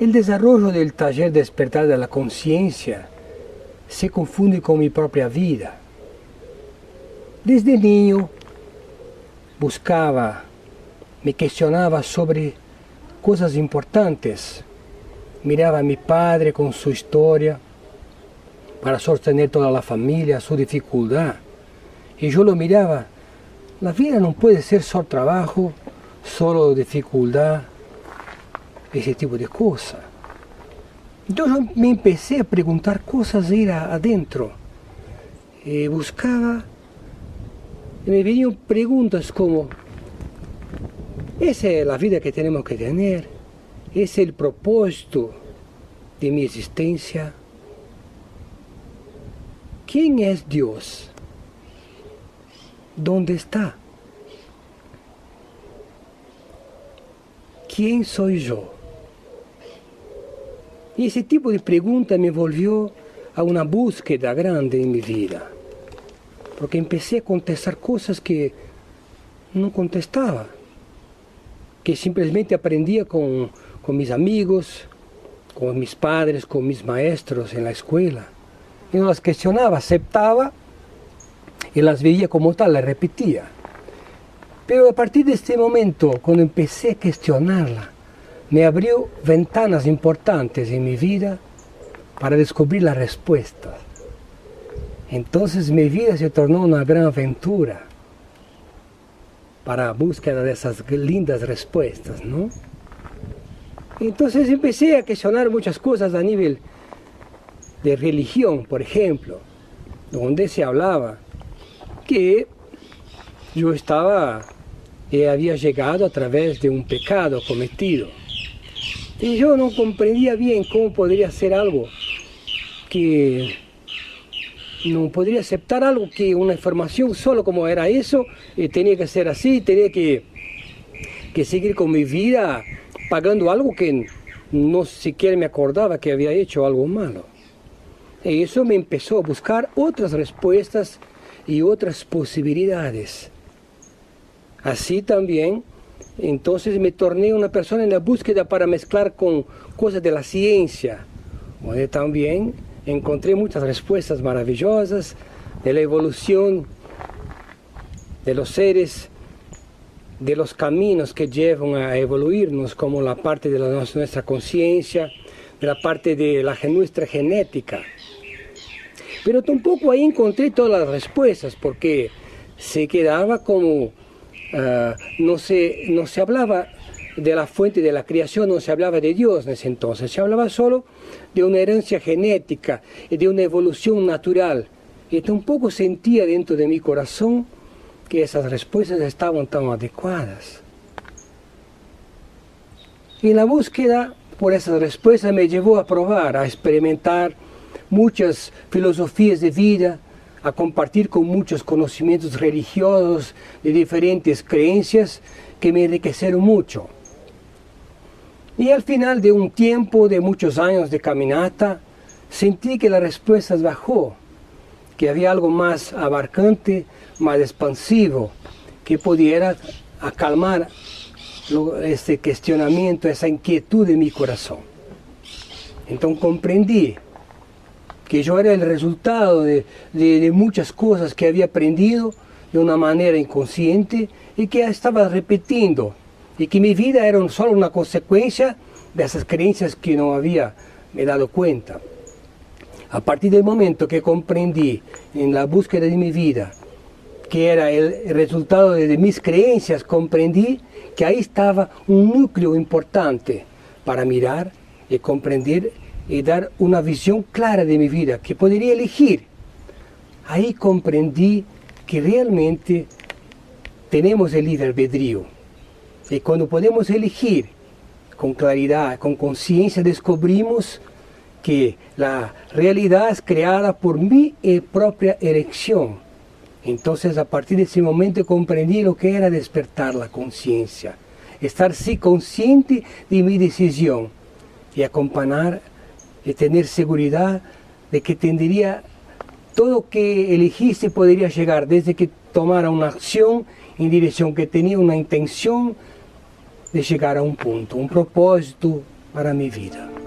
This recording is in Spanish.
El desarrollo del taller Despertar de la Conciencia se confunde con mi propia vida. Desde niño buscaba, me cuestionaba sobre cosas importantes. Miraba a mi padre con su historia para sostener toda la familia, su dificultad. Y yo lo miraba, la vida no puede ser solo trabajo, solo dificultad, ese tipo de cosas. Entonces yo me empecé a preguntar cosas, ir adentro. Buscaba, y me venían preguntas como, ¿esa es la vida que tenemos que tener? ¿Ese es el propósito de mi existencia? ¿Quién es Dios? ¿Dónde está? ¿Quién soy yo? Y ese tipo de pregunta me volvió a una búsqueda grande en mi vida. Porque empecé a contestar cosas que no contestaba. Que simplemente aprendía con mis amigos, con mis padres, con mis maestros en la escuela. Y no las cuestionaba, aceptaba y las veía como tal, las repetía. Pero a partir de este momento, cuando empecé a cuestionarla, me abrió ventanas importantes en mi vida para descubrir las respuestas. Entonces mi vida se tornó una gran aventura para la búsqueda de esas lindas respuestas, ¿no? Entonces empecé a cuestionar muchas cosas a nivel de religión, por ejemplo, donde se hablaba que yo había llegado a través de un pecado cometido. Y yo no comprendía bien cómo podría ser algo que no podría aceptar algo que una información solo como era eso, tenía que ser así, tenía que seguir con mi vida pagando algo que no siquiera me acordaba que había hecho algo malo. Y eso me empezó a buscar otras respuestas y otras posibilidades. Así también, entonces me torné una persona en la búsqueda para mezclar con cosas de la ciencia, donde también encontré muchas respuestas maravillosas de la evolución de los seres, de los caminos que llevan a evoluirnos, como la parte de nuestra conciencia, de la parte de nuestra genética. Pero tampoco ahí encontré todas las respuestas, porque se quedaba como, no se hablaba de la fuente de la creación, no se hablaba de Dios en ese entonces, se hablaba solo de una herencia genética y de una evolución natural. Y tampoco sentía dentro de mi corazón que esas respuestas estaban tan adecuadas. Y la búsqueda por esas respuestas me llevó a probar, a experimentar muchas filosofías de vida, a compartir con muchos conocimientos religiosos de diferentes creencias que me enriquecieron mucho. Y al final de un tiempo, de muchos años de caminata, sentí que las respuestas bajó, que había algo más abarcante, más expansivo, que pudiera acalmar este cuestionamiento, esa inquietud de mi corazón. Entonces comprendí que yo era el resultado de muchas cosas que había aprendido de una manera inconsciente y que estaba repitiendo, y que mi vida era solo una consecuencia de esas creencias que no había me dado cuenta. A partir del momento que comprendí en la búsqueda de mi vida que era el resultado de mis creencias, comprendí que ahí estaba un núcleo importante para mirar y comprender y dar una visión clara de mi vida, que podría elegir. Ahí comprendí que realmente tenemos el libre albedrío. Y cuando podemos elegir con claridad, con conciencia, descubrimos que la realidad es creada por mi propia elección. Entonces, a partir de ese momento comprendí lo que era despertar la conciencia. Estar sí consciente de mi decisión y acompañar y tener seguridad de que tendría todo que elegiste podría llegar, desde que tomara una acción en dirección que tenía una intención de llegar a un punto, un propósito para mi vida.